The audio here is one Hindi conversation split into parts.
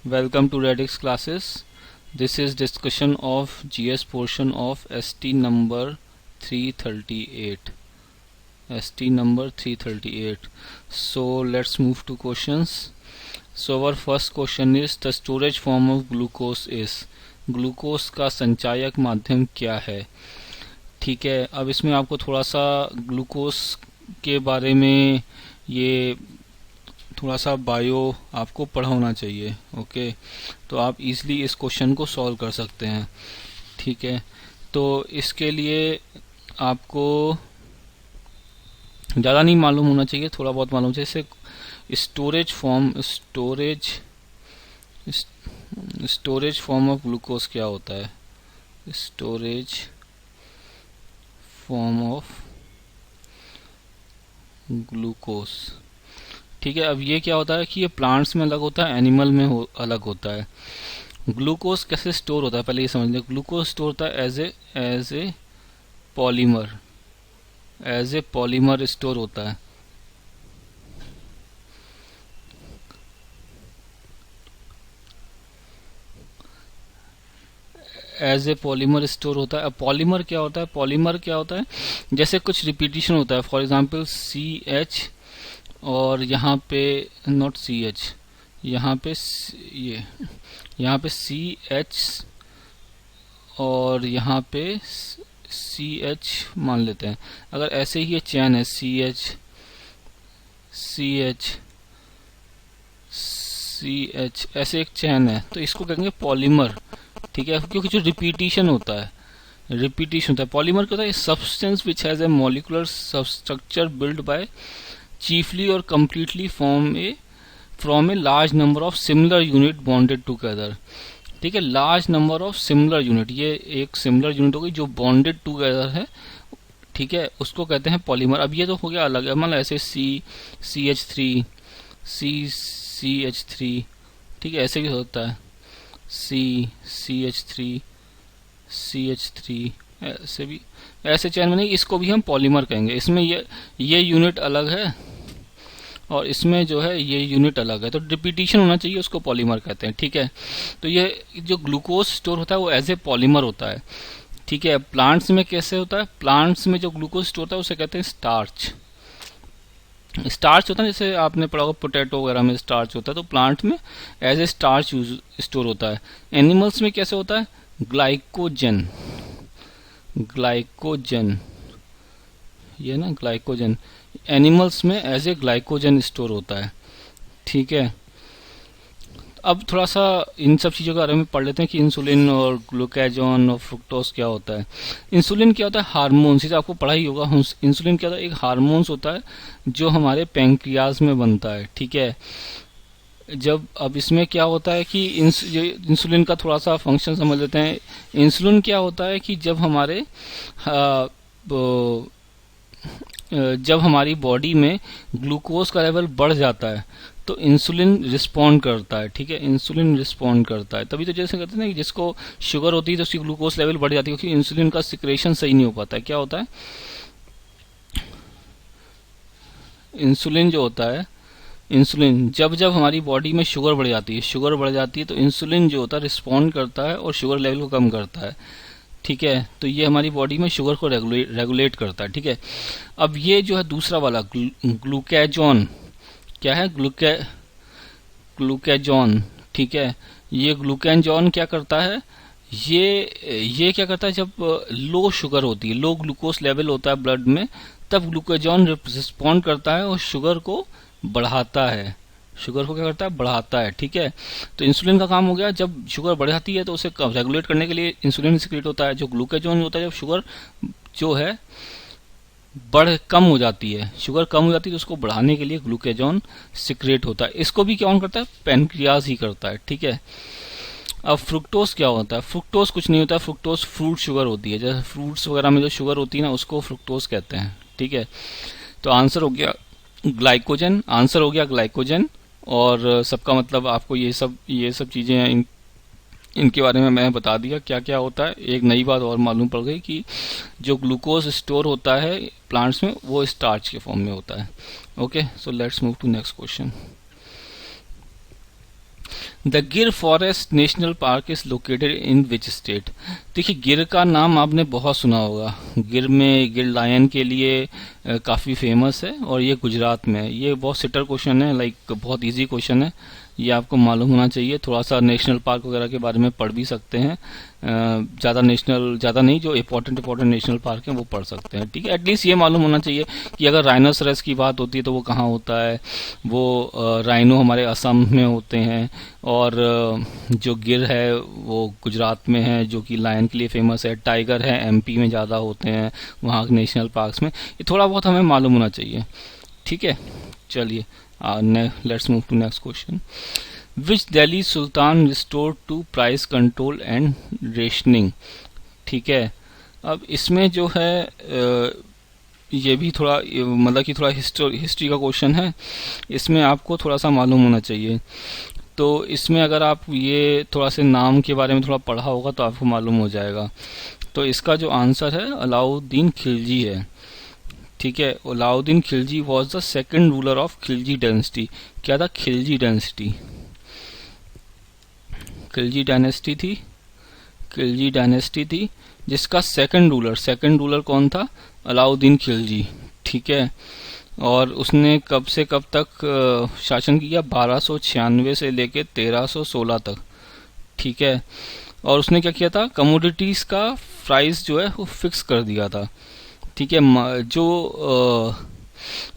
Welcome to Radix classes. This is discussion of GS portion of ST number 338. ST number 338. So let's move to questions. So our first question is the storage form of glucose is. Glucose का संचायक माध्यम क्या है? ठीक है, अब इसमें आपको थोड़ा सा ग्लूकोज के बारे में ये थोड़ा सा बायो आपको पढ़ा होना चाहिए. ओके, तो आप इजीली इस क्वेश्चन को सॉल्व कर सकते हैं. ठीक है, तो इसके लिए आपको ज़्यादा नहीं मालूम होना चाहिए, थोड़ा बहुत मालूम चाहिए. जैसे स्टोरेज फॉर्म ऑफ ग्लूकोज क्या होता है? Storage form of glucose. ठीक है, अब ये क्या होता है कि ये प्लांट्स में अलग होता है, एनिमल में अलग होता है. ग्लूकोज कैसे स्टोर होता है पहले ये समझ लें. ग्लूकोज स्टोर होता है एज ए पॉलीमर स्टोर होता है. एज ए पॉलीमर स्टोर होता है. अब पॉलीमर क्या होता है? पॉलीमर क्या होता है? जैसे कुछ रिपीटिशन होता है. फॉर एग्जांपल CH और यहाँ पे नॉट CH, यहाँ पे CH और यहाँ पे CH मान लेते हैं. अगर ऐसे ही ये चैन है CH ऐसे एक चैन है तो इसको कहेंगे पॉलीमर. ठीक है, क्योंकि जो रिपीटिशन होता है पॉलीमर क्या होता है? Substance which has a molecular structure build by chiefly or completely from a large number of similar unit bonded together. ठीक है, large number of similar unit, ये एक सिमिलर यूनिट हो गई जो बॉन्डेड टूगेदर है. ठीक है, उसको कहते हैं पॉलीमर. अब ये तो हो गया अलग है, मतलब ऐसे CH3 CH3. ठीक है, ऐसे भी होता है CH3 ऐसे भी, ऐसे चैन में नहीं, इसको भी हम पॉलीमर कहेंगे. इसमें ये यूनिट अलग है और इसमें जो है ये यूनिट अलग है, तो रिपीटिशन होना चाहिए, उसको पॉलीमर कहते हैं. ठीक है, तो ये जो ग्लूकोज स्टोर होता है वो एज ए पॉलीमर होता है. ठीक है, प्लांट्स में कैसे होता है? प्लांट्स में जो ग्लूकोज स्टोर होता है उसे कहते हैं स्टार्च होता है. जैसे आपने पढ़ा होगा पोटैटो वगैरह में स्टार्च होता है, तो प्लांट में एज ए स्टार्च स्टोर होता है. एनिमल्स में कैसे होता है? ग्लाइकोजन, ये ना ग्लाइकोजन, एनिमल्स में एज ए ग्लाइकोजन स्टोर होता है. ठीक है, अब थोड़ा सा इन सब चीज़ों के बारे में पढ़ लेते हैं कि इंसुलिन और ग्लूकागॉन और फ्रुक्टोज क्या होता है. इंसुलिन क्या होता है? हार्मोन. इसे आपको पढ़ा ही होगा. इंसुलिन क्या होता है? एक हार्मोन्स होता है जो हमारे पैंक्रियाज में बनता है. ठीक है, अब इसमें क्या होता है कि इंसुलिन का थोड़ा सा फंक्शन समझ लेते हैं. इंसुलिन क्या होता है कि जब हमारी बॉडी में ग्लूकोज का लेवल बढ़ जाता है तो इंसुलिन रिस्पॉन्ड करता है. ठीक है, इंसुलिन रिस्पॉन्ड करता है. तभी तो जैसे कहते हैं ना कि जिसको शुगर होती है तो उसकी ग्लूकोज लेवल बढ़ जाती है, क्योंकि इंसुलिन का सिक्रेशन सही नहीं हो पाता है. क्या होता है? इंसुलिन जो होता है, इंसुलिन जब हमारी बॉडी में शुगर बढ़ जाती है तो इंसुलिन जो होता है रिस्पॉन्ड करता है और शुगर लेवल को कम करता है. ठीक है, तो ये हमारी बॉडी में शुगर को रेगुलेट करता है. ठीक है, अब ये जो है दूसरा वाला ग्लूकागॉन, क्या है? ग्लूकागॉन. ठीक है, ये ग्लूकागॉन क्या करता है? ये क्या करता है? जब लो शुगर होती है, लो ग्लूकोज लेवल होता है ब्लड में, तब ग्लूकागॉन रिस्पॉन्ड करता है और शुगर को बढ़ाता है. शुगर को क्या करता है? बढ़ाता है. ठीक है, तो इंसुलिन का काम हो गया. जब शुगर बढ़ जाती है तो उसे रेगुलेट करने के लिए इंसुलिन सिक्रेट होता है. जो ग्लूकागॉन होता है, जब शुगर जो है कम हो जाती है, शुगर कम हो जाती है तो उसको बढ़ाने के लिए ग्लूकागॉन सिक्रेट होता है. इसको भी कौन करता है? पैनक्रियाज ही करता है. ठीक है, अब फ्रुक्टोज क्या होता है? फ्रुक्टोज कुछ नहीं होता है. फ्रुक्टोज फ्रूट शुगर होती है. जैसे फ्रूट्स वगैरह में जो शुगर होती है ना, उसको फ्रुक्टोज कहते हैं. ठीक है, तो आंसर हो गया ग्लाइकोजन. और सबका मतलब आपको ये सब चीजें इनके बारे में मैंने बता दिया क्या क्या होता है. एक नई बात और मालूम पड़ गई कि जो ग्लूकोज स्टोर होता है प्लांट्स में वो स्टार्च के फॉर्म में होता है. Okay, so let's move to next question. The Gir forest national park is located in which state. देखिए, गिर का नाम आपने बहुत सुना होगा। गिर लायन के लिए काफ़ी फेमस है और ये गुजरात में है। ये बहुत सिटर क्वेश्चन है, लाइक बहुत इजी क्वेश्चन है, ये आपको मालूम होना चाहिए। थोड़ा सा नेशनल पार्क वगैरह के बारे में पढ़ भी सकते हैं, ज़्यादा नहीं, जो इंपॉर्टेंट नेशनल पार्क हैं वो पढ़ सकते हैं, ठीक है। एटलीस्ट ये मालूम होना चाहिए कि अगर राइनोसरस की बात होती है तो वो कहाँ होता है। वो राइनो हमारे असम में होते हैं, और जो गिर है वो गुजरात में है, जो कि लायन के लिए फेमस है। टाइगर है एमपी में ज़्यादा होते हैं, वहाँ के नेशनल पार्क्स में। ये थोड़ा बहुत हमें मालूम होना चाहिए, ठीक है। चलिए, let's move to next question. Which Delhi sultan restore to price control and rationing, ठीक है। अब इसमें जो है ये भी थोड़ा मतलब कि थोड़ा हिस्ट्री का क्वेश्चन है, इसमें आपको थोड़ा सा मालूम होना चाहिए। तो इसमें अगर आप ये थोड़ा से नाम के बारे में थोड़ा पढ़ा होगा तो आपको मालूम हो जाएगा। तो इसका जो आंसर है अलाउद्दीन खिलजी है, ठीक है। Alauddin Khilji was the second ruler of Khilji dynasty. क्या था? खिलजी डायनेस्टी, खिलजी डायनेस्टी थी, खिलजी डायनेस्टी थी, जिसका सेकंड रूलर कौन था? अलाउद्दीन खिलजी, ठीक है। और उसने कब से कब तक शासन किया? 1296 से लेके 1316 तक, ठीक है। और उसने क्या किया था? कमोडिटीज का प्राइस जो है वो फिक्स कर दिया था, ठीक है। जो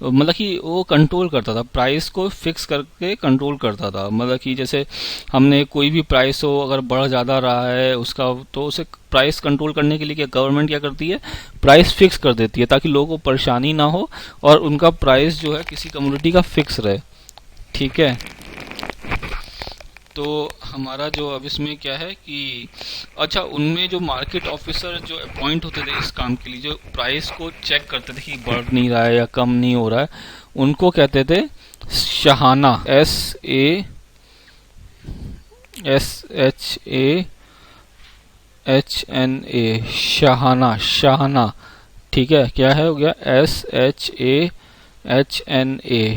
मतलब कि वो कंट्रोल करता था, प्राइस को फिक्स करके कंट्रोल करता था। मतलब कि जैसे हमने कोई भी प्राइस हो, अगर बढ़ ज़्यादा रहा है उसका, तो उसे प्राइस कंट्रोल करने के लिए क्या गवर्नमेंट क्या करती है? प्राइस फिक्स कर देती है, ताकि लोगों को परेशानी ना हो और उनका प्राइस जो है किसी कम्युनिटी का फिक्स रहे, ठीक है। तो हमारा जो अब इसमें क्या है कि अच्छा, उनमें जो मार्केट ऑफिसर जो अपॉइंट होते थे इस काम के लिए, जो प्राइस को चेक करते थे कि बढ़ नहीं रहा है या कम नहीं हो रहा है, उनको कहते थे शाहाना, SHAHNA, शाहाना, ठीक है। क्या है? हो गया SHAHNA,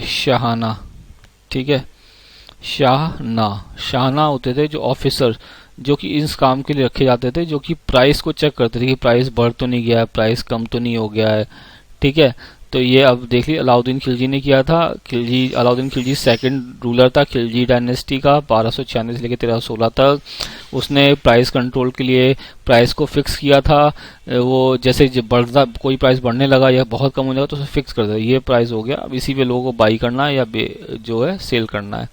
शाहाना, ठीक है। शाहना होते थे जो ऑफिसर, जो कि इस काम के लिए रखे जाते थे, जो कि प्राइस को चेक करते थे कि प्राइस बढ़ तो नहीं गया है, प्राइस कम तो नहीं हो गया है, ठीक है। तो ये अब देख लीजिए अलाउद्दीन खिलजी ने किया था। अलाउद्दीन खिलजी सेकंड रूलर था खिलजी डायनेस्टी का, 1296 से लेकर 1316 तक। उसने प्राइस कंट्रोल के लिए प्राइस को फिक्स किया था। वो जैसे बढ़ता, कोई प्राइस बढ़ने लगा या बहुत कम होने लगा तो उसे फिक्स कर दिया, ये प्राइस हो गया, अब इसी पे लोगों को बाई करना है या जो है सेल करना है,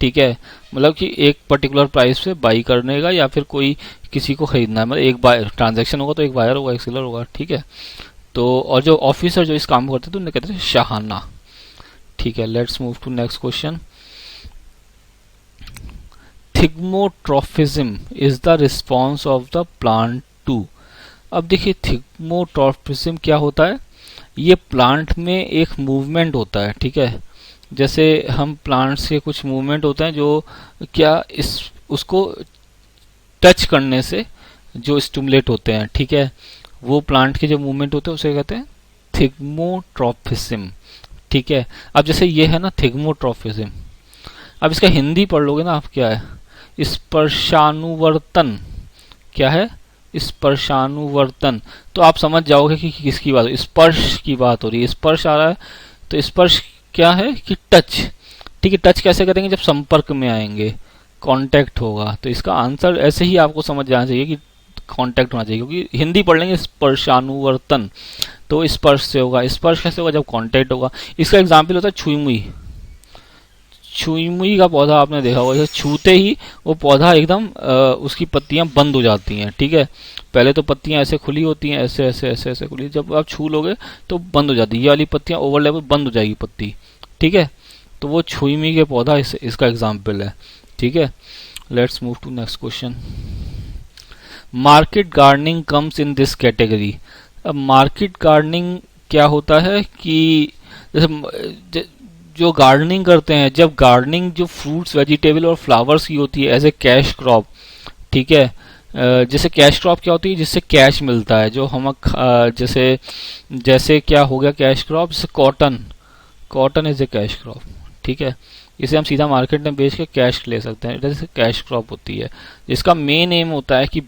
ठीक है। मतलब कि एक पर्टिकुलर प्राइस पे बाई करने का या फिर कोई किसी को खरीदना है, मतलब एक बाय ट्रांजैक्शन होगा तो एक बायर होगा, एक सेलर होगा, ठीक है। तो और जो ऑफिसर जो इस काम को करते थे उन्हें कहते थे शाहाना, ठीक है। Let's move to next question. Thigmotropism is the response of the plant to. अब देखिए, थिग्मोट्रॉफिज्म क्या होता है? ये प्लांट में एक मूवमेंट होता है, ठीक है। जैसे हम प्लांट्स के कुछ मूवमेंट होते हैं जो क्या उसको टच करने से जो स्टिमुलेट होते हैं, ठीक है। वो प्लांट के जो मूवमेंट होते हैं उसे कहते हैं थिग्मोट्रॉफिज्म, ठीक है। अब जैसे ये है ना थिग्मोट्रॉफिज्म, अब इसका हिंदी पढ़ लोगे ना आप, क्या है? स्पर्शानुवर्तन, क्या है? स्पर्शानुवर्तन। तो आप समझ जाओगे कि किसकी बात, स्पर्श की बात हो रही है, स्पर्श आ रहा है तो स्पर्श क्या है कि टच, ठीक है। टच कैसे करेंगे? जब संपर्क में आएंगे, कांटेक्ट होगा। तो इसका आंसर ऐसे ही आपको समझ जाना चाहिए कि कांटेक्ट होना चाहिए, क्योंकि हिंदी पढ़ लेंगे स्पर्शानुवर्तन तो स्पर्श से होगा। स्पर्श कैसे होगा? जब कांटेक्ट होगा। इसका एग्जाम्पल होता है छुईमुई। छुईमुई का पौधा आपने देखा होगा, छूते ही वो पौधा एकदम उसकी पत्तियां बंद हो जाती हैं, ठीक है। पहले तो पत्तियां ऐसे खुली होती हैं, ऐसे ऐसे ऐसे ऐसे खुली, जब आप छू लोगे तो बंद हो जाती है, ये वाली पत्तियां ओवरलैप बंद हो जाएगी पत्ती, ठीक है। तो वो छुईमुई के पौधा इसका एग्जाम्पल है, ठीक है। Let's move to next question. Market gardening comes in this category. अब मार्केट गार्डनिंग क्या होता है कि जैसे जो गार्डनिंग करते हैं, जब गार्डनिंग जो फ्रूट्स वेजिटेबल और फ्लावर्स की होती है एज ए कैश क्रॉप, ठीक है। जैसे कैश क्रॉप क्या होती है? जिससे कैश मिलता है, जो हम जैसे क्या हो गया कैश क्रॉप? जैसे cotton is a cash crop, ठीक है। इसे हम सीधा मार्केट में बेच के कैश ले सकते हैं, जैसे कैश क्रॉप होती है, जिसका मेन एम होता है कि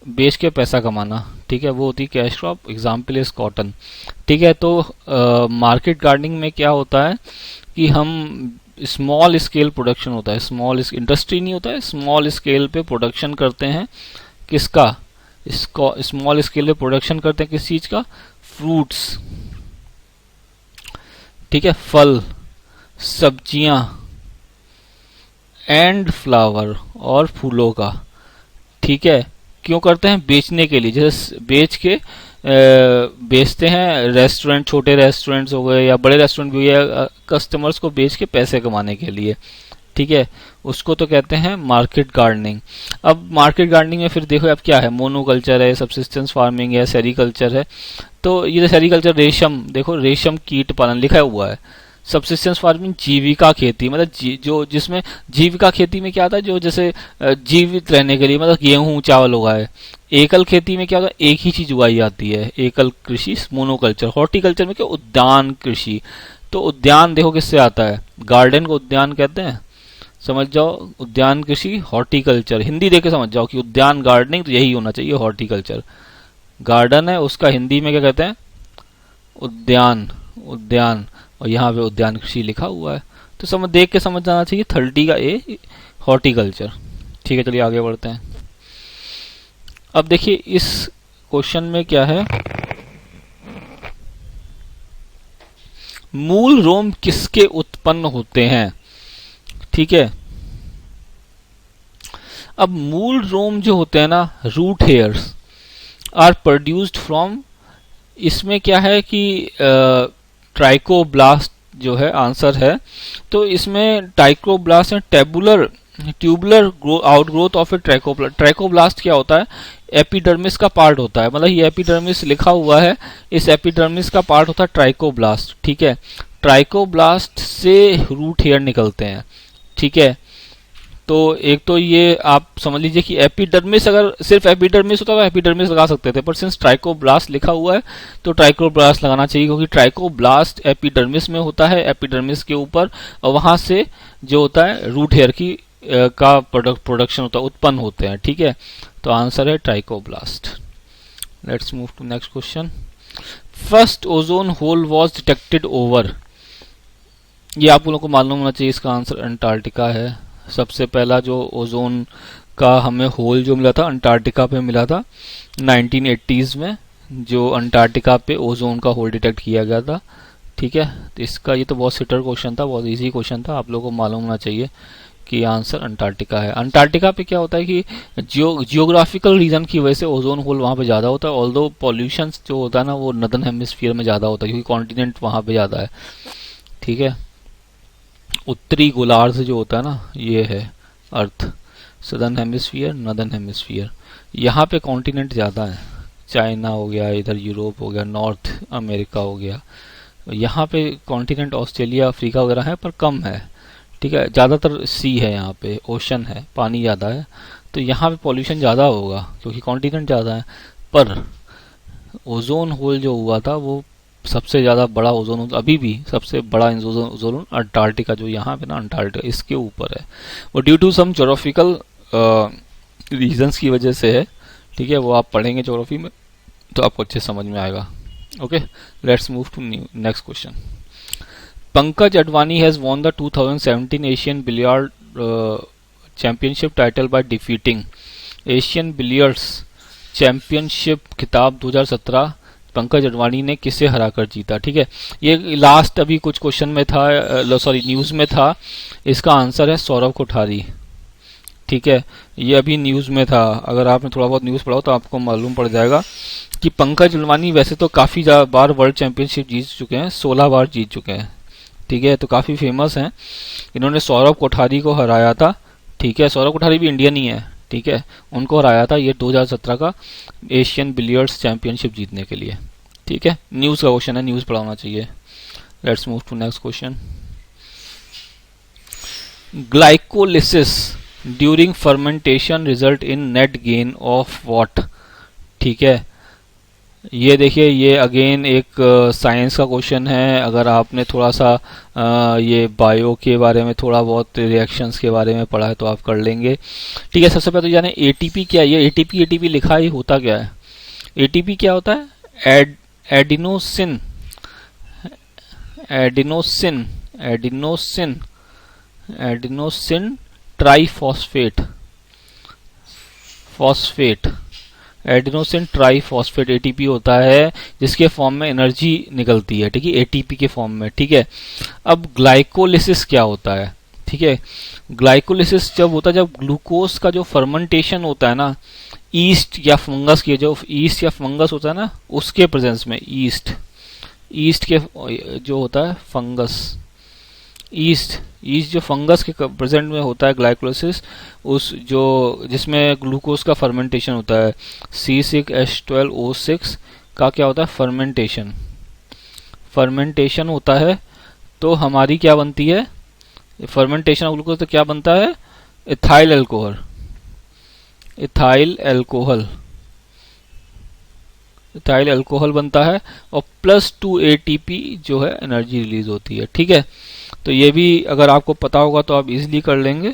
बेच के पैसा कमाना, ठीक है, वो होती है cash crop. Example is cotton, ठीक है। तो मार्केट गार्डनिंग में क्या होता है कि हम स्मॉल स्केल प्रोडक्शन होता है, स्मॉल इंडस्ट्री नहीं होता है, स्मॉल स्केल पे प्रोडक्शन करते हैं, किसका, इसको स्मॉल स्केल पे प्रोडक्शन करते हैं किस चीज का, फ्रूट्स, ठीक है, फल, सब्जियां एंड फ्लावर और फूलों का, ठीक है। क्यों करते हैं, बेचने के लिए, जैसे बेचते हैं रेस्टोरेंट, छोटे रेस्टोरेंट्स हो गए या बड़े रेस्टोरेंट भी है, कस्टमर्स को बेच के पैसे कमाने के लिए, ठीक है, उसको तो कहते हैं मार्केट गार्डनिंग। अब मार्केट गार्डनिंग में फिर देखो अब क्या है, मोनोकल्चर है, सबसिस्टेंस फार्मिंग है, सेरिकल्चर है। तो ये सेरिकल्चर, रेशम, देखो रेशम कीट पालन लिखा हुआ है। सबसिस्टेंस फार्मिंग जीविका खेती, मतलब जो जिसमें जीविका खेती में क्या आता है, जो जैसे जीवित रहने के लिए, मतलब गेहूं चावल उगाए। एकल खेती में क्या होता है, एक ही चीज उगाई जाती है, एकल कृषि, मोनोकल्चर। हॉर्टिकल्चर में क्या, उद्यान कृषि। तो उद्यान देखो किससे आता है, गार्डन को उद्यान कहते हैं, समझ जाओ, उद्यान कृषि हॉर्टिकल्चर, हिंदी देख के समझ जाओ कि उद्यान गार्डनिंग तो यही होना चाहिए, हॉर्टिकल्चर। गार्डन है उसका हिंदी में क्या कहते हैं, उद्यान, उद्यान, और यहाँ पे उद्यान कृषि लिखा हुआ है, तो देख के समझ जाना चाहिए 30 का ए हॉर्टिकल्चर, ठीक है। चलिए आगे बढ़ते हैं। अब देखिए इस क्वेश्चन में क्या है, मूल रोम किसके उत्पन्न होते हैं, ठीक है। अब मूल रोम जो होते हैं ना, root hairs are produced from, इसमें क्या है कि ट्राइकोब्लास्ट जो है आंसर है। तो इसमें ट्राइकोब्लास्ट है, tubular outgrowth of A trichoblast. Trichoblast क्या होता है, एपिडर्मिस का पार्ट होता है, मतलब ये एपिडर्मिस लिखा हुआ है, इस एपिडर्मिस का पार्ट होता है ट्राइकोब्लास्ट, ठीक है। ट्राइकोब्लास्ट से रूट हेयर निकलते हैं, ठीक है। तो एक तो ये आप समझ लीजिए कि एपिडर्मिस, अगर सिर्फ एपिडर्मिस होता तो एपिडर्मिस लगा सकते थे, पर सिंस ट्राइकोब्लास्ट लिखा हुआ है तो ट्राइकोब्लास्ट लगाना चाहिए, क्योंकि ट्राइकोब्लास्ट एपिडर्मिस में होता है, एपिडर्मिस के ऊपर, और वहां से जो होता है रूट हेयर की का प्रोडक्शन होता है, उत्पन्न होते हैं, ठीक है। तो आंसर है trichoblast. Let's move to next question. First ozone hole was detected over, ये आप लोगों को मालूम होना चाहिए, इसका आंसर अंटार्कटिका है। सबसे पहला जो ओजोन का हमें होल जो मिला था अंटार्कटिका पे मिला था 1980s में, जो अंटार्कटिका पे ओजोन का होल डिटेक्ट किया गया था, ठीक है। तो इसका ये तो बहुत सिटर क्वेश्चन था, बहुत इजी क्वेश्चन था, आप लोगों को मालूम होना चाहिए कि आंसर अंटार्कटिका है। अंटार्कटिका पे क्या होता है कि जियोग्राफिकल रीजन की वजह से ओजोन होल वहां पे ज्यादा होता है, ऑल्दो पॉल्यूशन जो होता है ना वो नदर्न हेमिस्फीयर में ज्यादा होता है, क्योंकि कॉन्टिनेंट वहां पे ज्यादा है, ठीक है। उत्तरी गोलार्ध जो होता है ना, ये है अर्थ, सदर्न हेमिस्फीयर, नदर्न हेमिस्फीयर, यहाँ पे कॉन्टिनेंट ज्यादा है, चाइना हो गया, इधर यूरोप हो गया, नॉर्थ अमेरिका हो गया, यहाँ पे कॉन्टिनेंट ऑस्ट्रेलिया, अफ्रीका वगैरह है, पर कम है, ठीक है। ज्यादातर सी है, यहाँ पे ओशन है, पानी ज्यादा है, तो यहाँ पे पॉल्यूशन ज्यादा होगा क्योंकि कॉन्टिनेंट ज्यादा है। पर ओजोन होल जो हुआ था वो सबसे ज्यादा बड़ा ओजोन होल, अभी भी सबसे बड़ा ओजोन अंटार्कटिका, जो यहाँ पे ना अंटार्कटिका इसके ऊपर है, वो due to some geographical reasons की वजह से है, ठीक है। वो आप पढ़ेंगे ज्योग्राफी में तो आपको अच्छे समझ में आएगा। Okay, let's move to next question. Pankaj Advani has won the 2017 Asian billiard championship title by defeating, Asian billiards championship खिताब 2017 पंकज अडवाणी ने किसे हराकर जीता, ठीक है। ये लास्ट अभी कुछ क्वेश्चन में था, सॉरी न्यूज में था, इसका आंसर है सौरव कोठारी, ठीक है। ये अभी न्यूज में था, अगर आपने थोड़ा बहुत न्यूज पढ़ा हो तो आपको मालूम पड़ जाएगा कि पंकज अडवाणी वैसे तो काफी बार वर्ल्ड चैंपियनशिप जीत चुके हैं, 16 बार जीत चुके हैं, ठीक है, तो काफी फेमस हैं। इन्होंने सौरव कोठारी को हराया था, ठीक है। सौरव कोठारी भी इंडियन ही है, ठीक है, उनको हराया था ये 2017 का एशियन बिलियर्ड्स चैंपियनशिप जीतने के लिए, ठीक है। न्यूज का क्वेश्चन है, न्यूज पढ़ाना चाहिए। Let's move to next question. Glycolysis during fermentation result in net gain of what, ठीक है। ये देखिए, ये अगेन एक साइंस का क्वेश्चन है। अगर आपने थोड़ा सा ये बायो के बारे में थोड़ा बहुत रिएक्शंस के बारे में पढ़ा है तो आप कर लेंगे। ठीक है, सबसे पहले तो जाने एटीपी क्या है। ये एटीपी एटीपी लिखा ही होता क्या है। एटीपी क्या होता है? Adenosine adenosine adenosine adenosine triphosphate phosphate adenosine triphosphate ATP होता है, जिसके फॉर्म में एनर्जी निकलती है। ठीक है, एटीपी के फॉर्म में। ठीक है, अब ग्लाइकोलिसिस क्या होता है? ठीक है, ग्लाइकोलिसिस जब होता है, जब ग्लूकोज का जो फर्मेंटेशन होता है ना, ईस्ट या फंगस के, जो ईस्ट या फंगस होता है ना, उसके प्रेजेंस में, ईस्ट ईस्ट के जो होता है फंगस, ईस्ट ईस्ट जो फंगस के प्रेजेंट में होता है ग्लाइकोलिसिस, उस जो जिसमें ग्लूकोज का फर्मेंटेशन होता है, C6H12O6 का क्या होता है? फर्मेंटेशन होता है। तो हमारी क्या बनती है? फर्मेंटेशन ऑफ ग्लूकोज तो क्या बनता है? Ethyl alcohol ethyl alcohol ethyl alcohol बनता है, और +2 ATP जो है एनर्जी रिलीज होती है। ठीक है, तो ये भी अगर आपको पता होगा तो आप इजीली कर लेंगे।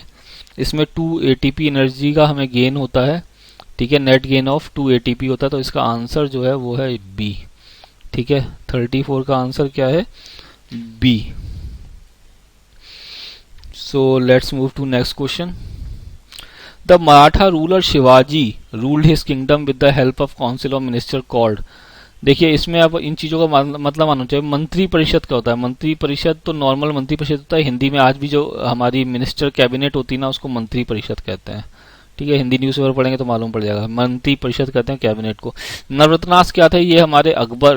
इसमें 2 ATP एनर्जी का हमें गेन होता है। ठीक है, नेट गेन ऑफ 2 ATP होता है। तो इसका आंसर जो है वो है बी। ठीक है, 34 का आंसर क्या है? B. So let's move to next question. The Maratha ruler Shivaji ruled his kingdom with the help of council of minister called. देखिए, इसमें अब इन चीजों का मतलब मानना चाहिए। मंत्री परिषद क्या होता है? मंत्री परिषद तो नॉर्मल मंत्री परिषद होता है। हिंदी में आज भी जो हमारी मिनिस्टर कैबिनेट होती है ना, उसको मंत्री परिषद कहते हैं। ठीक है, हिंदी न्यूज़पेपर पढ़ेंगे तो मालूम पड़ जाएगा। मंत्री परिषद कहते हैं कैबिनेट को। नवरत्नास क्या थे? ये हमारे अकबर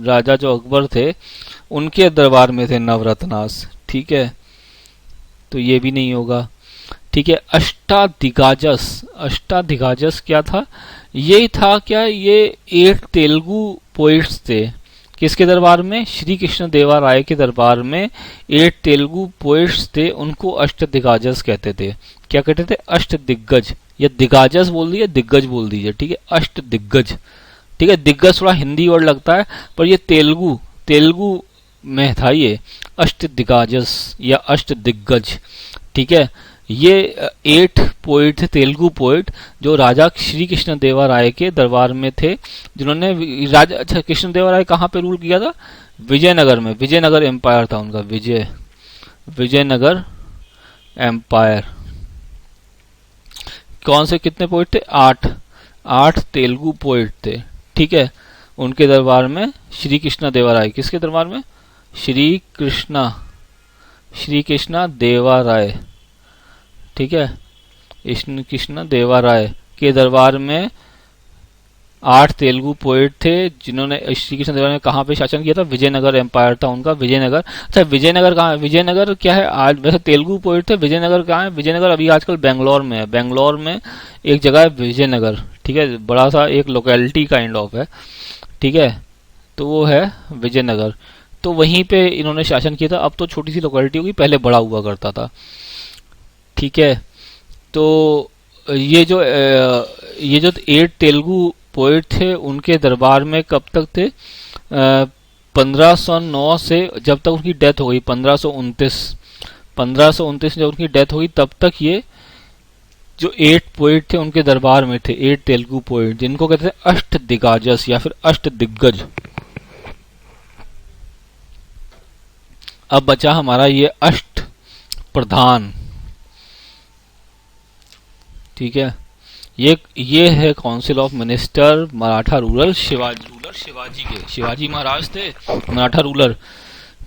राजा जो अकबर थे, उनके दरबार में थे नवरत्नास। ठीक है, तो ये भी नहीं होगा। ठीक है, अष्टादिग्गजस क्या था? ये था क्या? ये 8 तेलुगु पोइट्स थे। किसके दरबार में? श्री कृष्ण देवा राय के दरबार में 8 तेलुगु पोइट्स थे, उनको अष्टदिग्गजस कहते थे। क्या कहते थे? अष्टदिग्गज, या दिग्गजस बोल दीजिए, दिग्गज बोल दीजिए। ठीक है, अष्टदिग्गज। ठीक है, दिग्गज थोड़ा हिंदी वर्ड लगता है, पर ये तेलुगु तेलुगु में था ये अष्टदिग्गजस या अष्टदिग्गज। ठीक है, ये 8 पोइट थे, तेलुगु पोइट, जो राजा श्री कृष्ण देवा राय के दरबार में थे, जिन्होंने राजा अच्छा कृष्ण देवा राय कहाँ पे रूल किया था? विजयनगर में। विजयनगर एम्पायर था उनका, विजयनगर एम्पायर। कौन से कितने पोइट थे? 8 तेलुगु पोइट थे। ठीक है, उनके दरबार में श्री कृष्ण देवा राय, किसके दरबार में? श्री कृष्णा देवा राय। ठीक है, कृष्ण देवा राय के दरबार में 8 तेलुगु पोएट थे, जिन्होंने श्री कृष्ण देवा राय ने कहाँ पे शासन किया था? विजयनगर एम्पायर था उनका, विजयनगर। अच्छा, विजयनगर कहाँ है? विजयनगर क्या है आज? वैसे तेलुगु पोएट थे। विजयनगर कहाँ है? विजयनगर अभी आजकल बेंगलोर में है। बेंगलोर में एक जगह है विजयनगर। ठीक है, बड़ा सा एक लोकेलिटी काइंड ऑफ है। ठीक है, तो वो है विजयनगर। तो वहीं पे इन्होंने शासन किया था। अब तो छोटी सी लोकेलिटी होगी, पहले बड़ा हुआ करता था। ठीक है, तो ये जो 8 तेलुगु पोएट थे, उनके दरबार में कब तक थे? 1509 से जब तक उनकी डेथ हो गई, 1529 जब उनकी डेथ हुई, तब तक ये जो 8 पोएट थे उनके दरबार में थे। 8 तेलुगु पोएट, जिनको कहते थे अष्टदिग्गजस या फिर अष्टदिग्गज। अब बचा हमारा ये अष्ट प्रधान। ठीक है, ये है council of minister Maratha ruler Shivaji के। शिवाजी महाराज थे मराठा रूलर।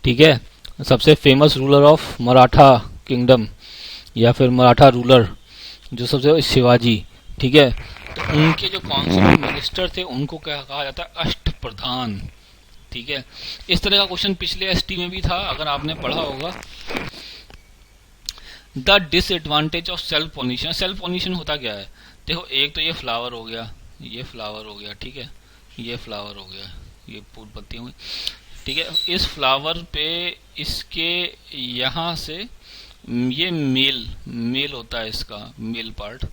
ठीक है, सबसे famous ruler of Maratha kingdom या फिर मराठा रूलर जो सबसे शिवाजी। ठीक है, तो उनके जो काउंसिल ऑफ मिनिस्टर थे उनको क्या कहा जाता है? अष्ट प्रधान। ठीक है, इस तरह का क्वेश्चन पिछले एसटी में भी था, अगर आपने पढ़ा होगा। The disadvantage of self pollination. Self pollination होता क्या है? देखो, एक तो ये फ्लावर हो गया, ये फ्लावर हो गया। ठीक है, ये फ्लावर हो गया, ये फूल पत्ती हो गई। ठीक है, इस फ्लावर पे इसके यहाँ से ये मेल होता है, इसका मेल पार्ट,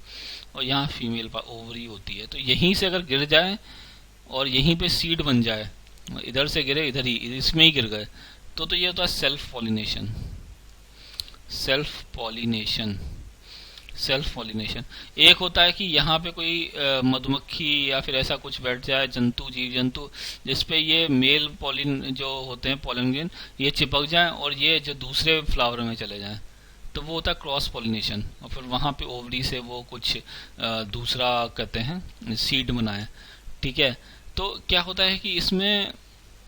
और यहाँ फीमेल पार्ट ओवरी होती है। तो यहीं से अगर गिर जाए और यहीं पे सीड बन जाए, इधर से गिरे इधर ही, इसमें ही गिर गए, तो ये होता है self pollination. Self pollination, self pollination. एक होता है कि यहाँ पे कोई मधुमक्खी या फिर ऐसा कुछ बैठ जाए, जंतु, जीव जंतु, जिसपे ये मेल पॉलिन जो होते हैं, पॉलिन ग्रेन, ये चिपक जाएं और ये जो दूसरे फ्लावर में चले जाएं, तो वो होता है क्रॉस पॉलिनेशन। और फिर वहाँ पे ओवरी से वो कुछ दूसरा कहते हैं सीड बनाए। ठीक है, तो क्या होता है कि इसमें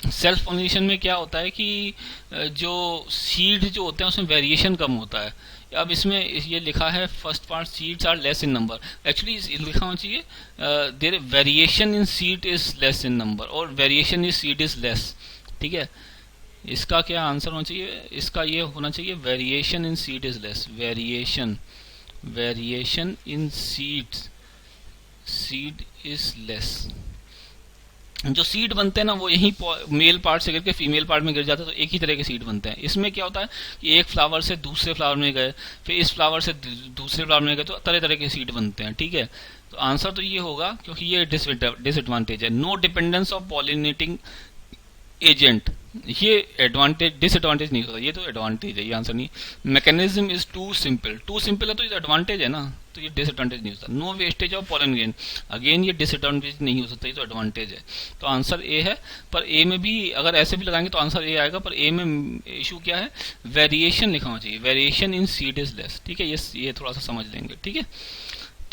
सेल्फ पॉलिनेशन में क्या होता है कि जो सीड जो होते हैं उसमें वेरिएशन कम होता है। अब इसमें ये लिखा है first part seeds are less in number, actually लिखा होना चाहिए there variation in seed is less in number और variation in seed is less. ठीक है, इसका क्या आंसर होना चाहिए, इसका ये होना चाहिए variation in seed is less, variation, variation in seeds, seed is less. जो सीड बनते हैं ना वो यही मेल पार्ट से गिर के फीमेल पार्ट में गिर जाते हैं, तो एक ही तरह के सीड बनते हैं। इसमें क्या होता है कि एक फ्लावर से दूसरे फ्लावर में गए, फिर इस फ्लावर से दूसरे फ्लावर में गए, तो तरह तरह के सीड बनते हैं। ठीक है, तो आंसर तो ये होगा, क्योंकि ये डिसएडवांटेज है, no dependence of pollinating agent. ये एडवांटेज, डिसएडवांटेज नहीं होता, ये तो एडवांटेज है, ये आंसर नहीं। Mechanism is too simple, too simple है तो ये एडवांटेज है ना, तो ये डिसएडवांटेज नहीं होता। No wastage of pollen grain, again ये डिसएडवांटेज नहीं हो सकता, ये तो एडवांटेज है। तो आंसर ए है, पर ए में भी अगर ऐसे भी लगाएंगे तो आंसर ए आएगा, पर ए में इशू क्या है, वेरिएशन लिखा होना चाहिए, variation in seed is less. ठीक है, ये थोड़ा सा समझ लेंगे। ठीक है,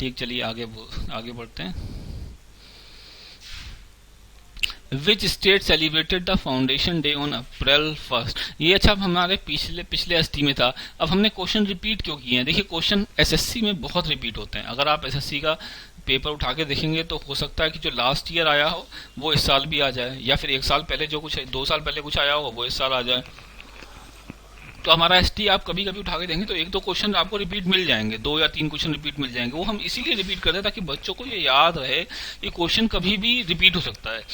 ठीक, चलिए आगे बढ़ते हैं। Which state celebrated the foundation day on April 1? ये अच्छा हमारे पिछले एसटी में था। अब हमने क्वेश्चन रिपीट क्यों किए हैं? देखिए, क्वेश्चन एसएससी में बहुत रिपीट होते हैं। अगर आप एसएससी का पेपर उठा के देखेंगे तो हो सकता है कि जो लास्ट ईयर आया हो वो इस साल भी आ जाए, या फिर एक साल पहले जो कुछ 2 साल पहले कुछ आया हो वो इस साल आ जाए। तो हमारा एसटी आप कभी कभी उठा के देंगे तो 1-2 क्वेश्चन आपको रिपीट मिल जाएंगे, 2 या 3 क्वेश्चन रिपीट मिल जाएंगे। वो हम इसीलिए रिपीट करते हैं ताकि बच्चों को ये याद रहे ये क्वेश्चन कभी भी रिपीट हो सकता है।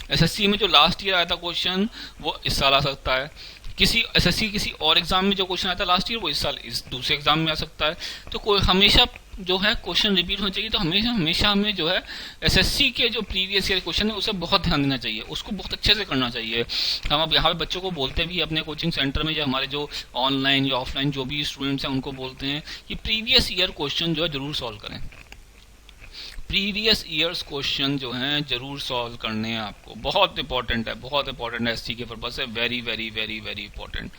एसएससी में जो लास्ट ईयर आया था क्वेश्चन वो इस साल आ सकता है, किसी एसएससी किसी और एग्जाम में जो क्वेश्चन आया था लास्ट ईयर वो इस साल इस दूसरे एग्जाम में आ सकता है। तो हमेशा जो है क्वेश्चन रिपीट होना चाहिए। तो हमेशा हमें जो है एसएससी के जो प्रीवियस ईयर क्वेश्चन है उसे बहुत ध्यान देना चाहिए, उसको बहुत अच्छे से करना चाहिए। हम अब यहाँ पे बच्चों को बोलते भी अपने कोचिंग सेंटर में, जो हमारे जो ऑनलाइन या ऑफलाइन जो भी स्टूडेंट्स हैं उनको बोलते हैं कि प्रीवियस ईयर क्वेश्चन जो है जरूर सॉल्व करें। प्रीवियस ईयर्स क्वेश्चन जो हैं जरूर सॉल्व करने हैं आपको, बहुत इंपॉर्टेंट है, बहुत इंपॉर्टेंट है एससी के पर्पज से, very very very very important,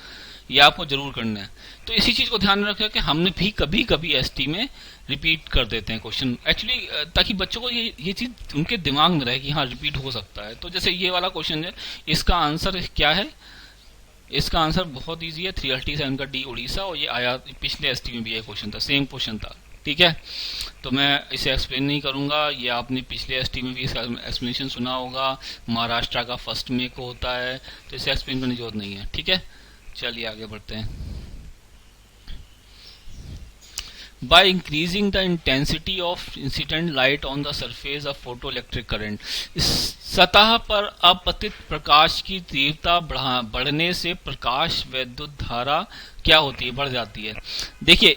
ये आपको जरूर करना है। तो इसी चीज को ध्यान में रखें कि हमने भी कभी कभी एसटी में रिपीट कर देते हैं क्वेश्चन, एक्चुअली ताकि बच्चों को ये चीज उनके दिमाग में रहे कि हाँ रिपीट हो सकता है। तो जैसे ये वाला क्वेश्चन है, इसका आंसर क्या है? इसका आंसर बहुत ईजी है, 337 का डी उड़ीसा, और ये आया पिछले एसटी में भी ये क्वेश्चन था, सेम क्वेश्चन था। ठीक है, तो मैं इसे एक्सप्लेन नहीं करूंगा, ये आपने पिछले एसटी में भी इसका एक्सप्लेनेशन सुना होगा, महाराष्ट्र का फर्स्ट मे को होता है, तो इसे एक्सप्लेन करने की जरूरत नहीं है। ठीक है, चलिए आगे बढ़ते हैं। By increasing the intensity of incident light on the surface of photoelectric current, सतह पर अपतित प्रकाश की तीव्रता बढ़ने से प्रकाश विद्युत धारा क्या होती है? बढ़ जाती है। देखिए,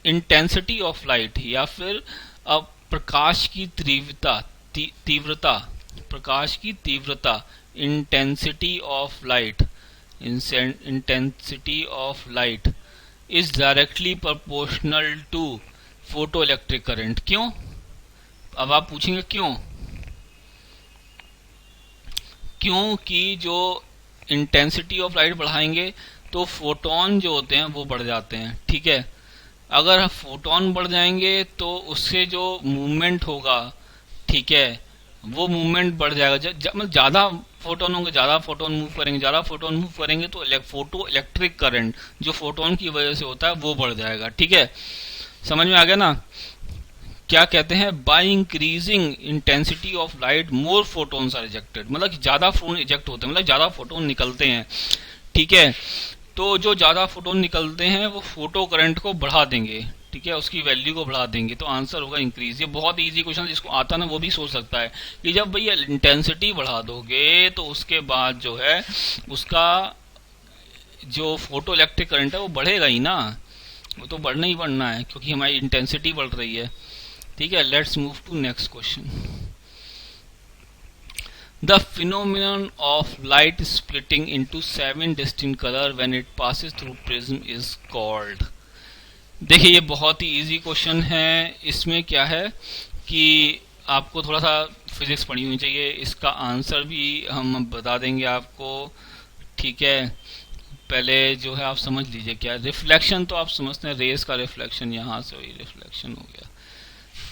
इंटेंसिटी ऑफ लाइट या फिर प्रकाश की तीव्रता, प्रकाश की तीव्रता, intensity of light, intensity of light is directly proportional to photoelectric current। क्यों? अब आप पूछेंगे क्यों? क्योंकि जो इंटेंसिटी ऑफ लाइट बढ़ाएंगे तो फोटोन जो होते हैं वो बढ़ जाते हैं। ठीक है, अगर फोटोन बढ़ जाएंगे तो उससे जो मूवमेंट होगा, ठीक है, वो मूवमेंट बढ़ जाएगा। मतलब ज्यादा फोटोन होंगे, ज्यादा फोटोन मूव करेंगे, ज्यादा फोटोन मूव करेंगे तो फोटो इलेक्ट्रिक करंट जो फोटोन की वजह से होता है वो बढ़ जाएगा। ठीक है, समझ में आ गया ना? क्या कहते हैं? By increasing intensity of light more photons are ejected, मतलब ज्यादा फोटोन इजेक्ट होते हैं, मतलब ज्यादा फोटोन निकलते हैं। ठीक है, तो जो ज्यादा फोटोन निकलते हैं वो फोटो करंट को बढ़ा देंगे। ठीक है, उसकी वैल्यू को बढ़ा देंगे, तो आंसर होगा इंक्रीज। ये बहुत इजी क्वेश्चन, जिसको आता ना वो भी सोच सकता है कि जब भैया इंटेंसिटी बढ़ा दोगे तो उसके बाद जो है उसका जो फोटो इलेक्ट्रिक करंट है वो बढ़ेगा ही ना, वो तो बढ़ना ही बढ़ना है क्योंकि हमारी इंटेंसिटी बढ़ रही है। ठीक है, let's move to next question. The phenomenon of light splitting into 7 distinct color when it passes through prism is called। देखिए ये बहुत ही इजी क्वेश्चन है। इसमें क्या है कि आपको थोड़ा सा फिजिक्स पढ़ी होनी चाहिए। इसका आंसर भी हम बता देंगे आपको, ठीक है। पहले जो है आप समझ लीजिए क्या रिफ्लेक्शन, तो आप समझते हैं रेस का रिफ्लेक्शन, यहाँ से वही रिफ्लेक्शन हो गया,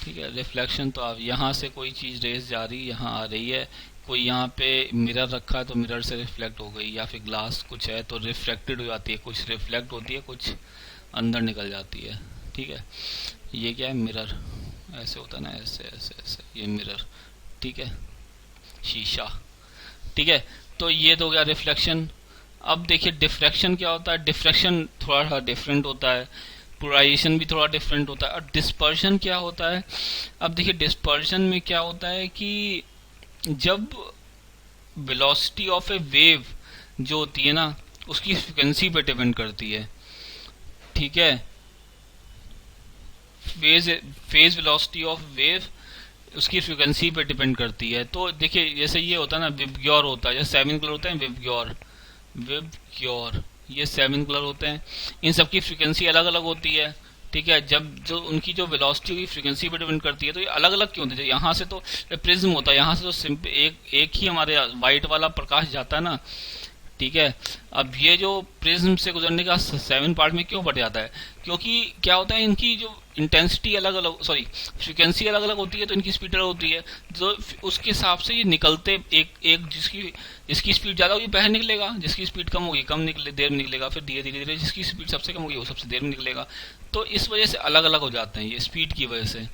ठीक है। रिफ्लेक्शन तो आप यहाँ से कोई चीज़ रेस जा रही यहाँ आ रही है, कोई यहाँ पे मिरर रखा है तो मिरर से रिफ्लेक्ट हो गई, या फिर ग्लास कुछ है तो रिफ्लेक्टेड हो जाती है, कुछ रिफ्लेक्ट होती है, कुछ अंदर निकल जाती है, ठीक है। ये क्या है, मिरर, ऐसे होता है ना, ऐसे ऐसे ऐसे, ये मिरर, ठीक है, शीशा, ठीक है। तो ये तो हो गया रिफ्लेक्शन। अब देखिए डिफ्रैक्शन क्या होता है। डिफ्रैक्शन थोड़ा सा डिफरेंट होता है, पोलराइजेशन भी थोड़ा डिफरेंट होता है। और डिस्पर्शन क्या होता है। अब देखिए डिस्पर्शन में क्या होता है कि जब वेलोसिटी ऑफ ए वेव जो होती है ना, उसकी फ्रिक्वेंसी पे डिपेंड करती है, ठीक है। फेज वेलोसिटी ऑफ वेव उसकी फ्रिक्वेंसी पे डिपेंड करती है। तो देखिए जैसे ये होता है ना, विबग्योर होता है, जैसे 7 कलर होते हैं, विबग्योर, ये 7 कलर होते हैं। इन सबकी फ्रिक्वेंसी अलग अलग होती है, ठीक है। जब जो उनकी जो वेलोसिटी की फ्रिक्वेंसी पर डिपेंड करती है, तो ये अलग अलग क्यों होते हैं। यहाँ से तो प्रिज्म होता है, यहाँ से तो सिंपल एक ही हमारे व्हाइट वाला प्रकाश जाता है ना, ठीक है। अब ये जो प्रिज्म से गुजरने का 7 पार्ट में क्यों बट जाता है, क्योंकि क्या होता है, इनकी जो इंटेंसिटी अलग अलग, सॉरी फ्रिक्वेंसी अलग अलग होती है, तो इनकी स्पीड अलग होती है। तो उसके हिसाब से ये निकलते एक जिसकी स्पीड ज्यादा होगी पहले निकलेगा, जिसकी स्पीड कम होगी कम निकले देर में निकलेगा, फिर धीरे धीरे धीरे जिसकी स्पीड सबसे कम होगी वो सबसे देर में निकलेगा। तो इस वजह से अलग अलग हो जाते हैं ये स्पीड की वजह से,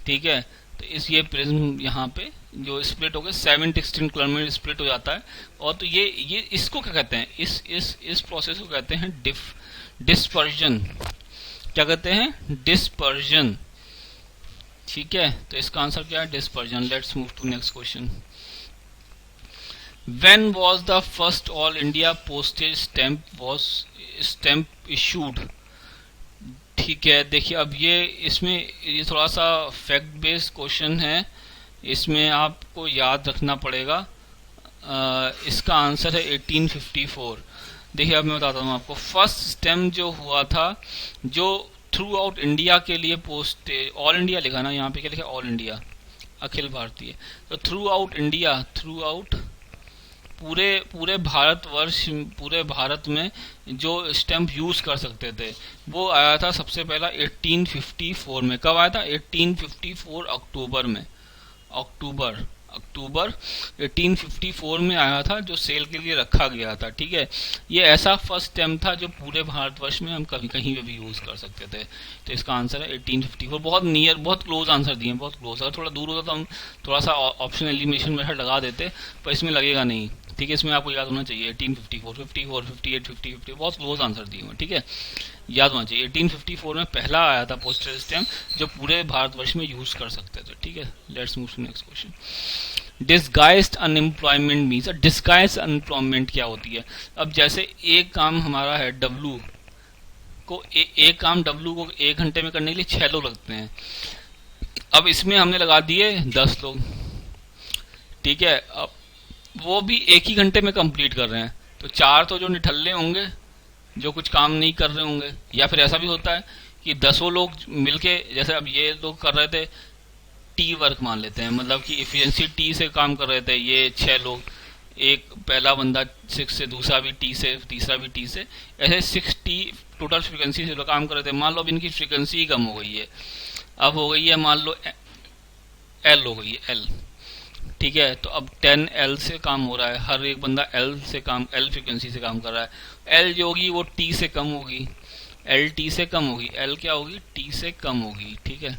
ठीक है। तो इस ये प्रिज्म यहाँ पे जो स्प्लिट हो गए 7 डिस्टिंक्ट कलर में स्प्लिट हो जाता है। और तो ये इसको क्या कहते हैं, इस प्रोसेस को कहते हैं डिस्पर्जन। क्या कहते हैं, डिस्पर्जन, ठीक है। तो इसका आंसर क्या है, dispersion. Let's move to next question. When was the first all India postage stamp issued, ठीक है। देखिए अब ये थोड़ा सा फैक्ट बेस्ड क्वेश्चन है, इसमें आपको याद रखना पड़ेगा। इसका आंसर है 1854। देखिए अब मैं बताता हूँ आपको। फर्स्ट स्टैम्प जो हुआ था, जो थ्रू आउट इंडिया के लिए पोस्टेज, ऑल इंडिया लिखा ना, यहाँ पे क्या लिखा, ऑल इंडिया, अखिल भारतीय। तो through out India, through out पूरे भारतवर्ष, पूरे भारत में जो स्टैम्प यूज कर सकते थे, वो आया था सबसे पहला 1854 में। कब आया था, 1854 अक्टूबर में, अक्टूबर 1854 में आया था, जो सेल के लिए रखा गया था, ठीक है। ये ऐसा फर्स्ट स्टैम्प था जो पूरे भारतवर्ष में हम कहीं कहीं पे भी यूज कर सकते थे। तो इसका आंसर है 1854। बहुत नियर, बहुत क्लोज आंसर दिए, बहुत क्लोज। अगर थोड़ा दूर होता तो हम थोड़ा सा ऑप्शन एलिमिनेशन मेथड लगा देते, पर इसमें लगेगा नहीं, ठीक है। इसमें आपको याद होना चाहिए 1854, 54, 58, 50, 50, बहुत क्लोज आंसर दिए हुए, ठीक है, याद होना चाहिए। 1854 में पहला आया था पोस्टल स्टैम्प जो पूरे भारतवर्ष में यूज कर सकते थे, ठीक है। Let's move to next question. Disguised unemployment means, disguised unemployment क्या होती है। अब जैसे एक काम हमारा है डब्लू को, एक काम डब्लू को 1 घंटे में करने के लिए 6 लोग लगते हैं। अब इसमें हमने लगा दिए 10 लोग, ठीक है। अब वो भी 1 ही घंटे में कंप्लीट कर रहे हैं, तो 4 तो जो निठल्ले होंगे, जो कुछ काम नहीं कर रहे होंगे। या फिर ऐसा भी होता है कि 10 लोग मिलके, जैसे अब ये लोग कर रहे थे टी वर्क मान लेते हैं, मतलब कि इफिशिएंसी टी से काम कर रहे थे ये 6 लोग, एक पहला बंदा 6 से, दूसरा भी टी से, तीसरा भी टी से, ऐसे 6 टी टोटल फ्रिक्वेंसी से काम कर रहे थे। मान लो अब इनकी फ्रिक्वेंसी कम हो गई है, अब हो गई है मान लो एल हो गई है, एल, ठीक है। तो अब 10 एल से काम हो रहा है, हर एक बंदा एल से काम, एल फ्रिक्वेंसी से काम कर रहा है। एल जो होगी वो टी से कम होगी, एल टी से कम होगी, एल क्या होगी, टी से कम होगी, ठीक है।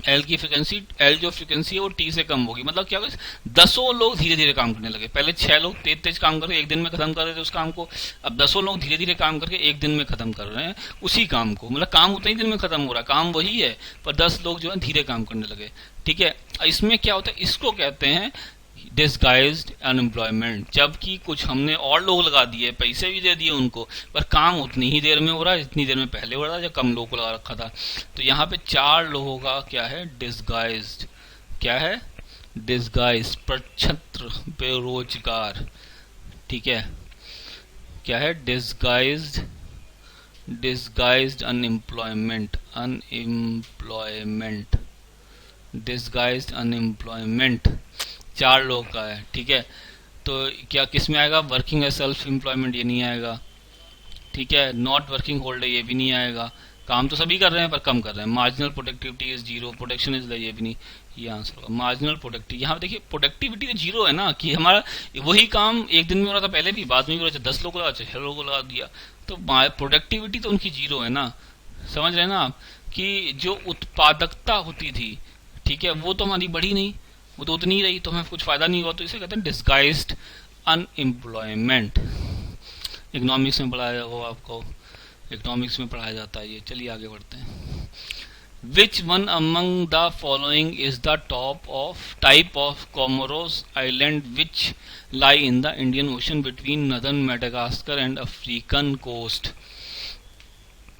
एल की फ्रिक्वेंसी, एल जो फ्रिक्वेंसी है वो टी से कम होगी। मतलब क्या होगा, 10 लोग धीरे धीरे काम करने लगे। पहले 6 लोग तेज तेज काम करके 1 दिन में खत्म कर रहे थे उस काम को, अब 10 लोग धीरे धीरे काम करके 1 दिन में खत्म कर रहे हैं उसी काम को। मतलब काम उतने ही दिन में खत्म हो रहा है, काम वही है, पर 10 लोग जो है धीरे काम करने लगे, ठीक है। इसमें क्या होता है, इसको कहते हैं डिस्गाइज्ड अनएम्प्लॉयमेंट। जबकि कुछ हमने और लोग लगा दिए, पैसे भी दे दिए उनको, पर काम उतनी ही देर में हो रहा है जितनी देर में पहले हो रहा था जब कम लोग को लगा रखा था। तो यहाँ पे 4 लोगों का क्या है, डिस्गाइज्ड, क्या है, डिसगाइज प्रछत्र बेरोजगार, ठीक है। क्या है? Disguised, disguised unemployment, unemployment, disguised unemployment, 4 लोग का है, ठीक है। तो क्या किस में आएगा? वर्किंग एज सेल्फ एम्प्लॉयमेंट, ये नहीं आएगा, ठीक है। नॉट वर्किंग होल्डर, ये भी नहीं आएगा। काम तो सभी कर रहे हैं पर कम कर रहे हैं। Marginal productivity is zero, production is, ये भी नहीं, ये आंसर होगा। मार्जिनल प्रोडक्टिविटी, यहाँ देखिए प्रोडक्टिविटी तो जीरो है ना, कि हमारा वही काम एक दिन में हो रहा था, पहले भी, बाद में भी हो रहा था, 10 लोग लगा, 6 लोगों को लगा दिया, तो प्रोडक्टिविटी तो उनकी जीरो है ना। समझ रहे हैं ना आप, कि जो उत्पादकता होती थी, ठीक है, वो तो हमारी बढ़ी नहीं, वो तो उतनी ही रही, तो हमें कुछ फायदा नहीं हुआ, तो इसे कहते हैं डिसगाइज्ड अनएम्प्लॉयमेंट। इकोनॉमिक्स में पढ़ाया हो आपको, इकोनॉमिक्स में पढ़ाया जाता है ये। चलिए आगे बढ़ते हैं। Which one among the following is the top of type of Comoros island which lie in the Indian Ocean between northern Madagascar and African coast.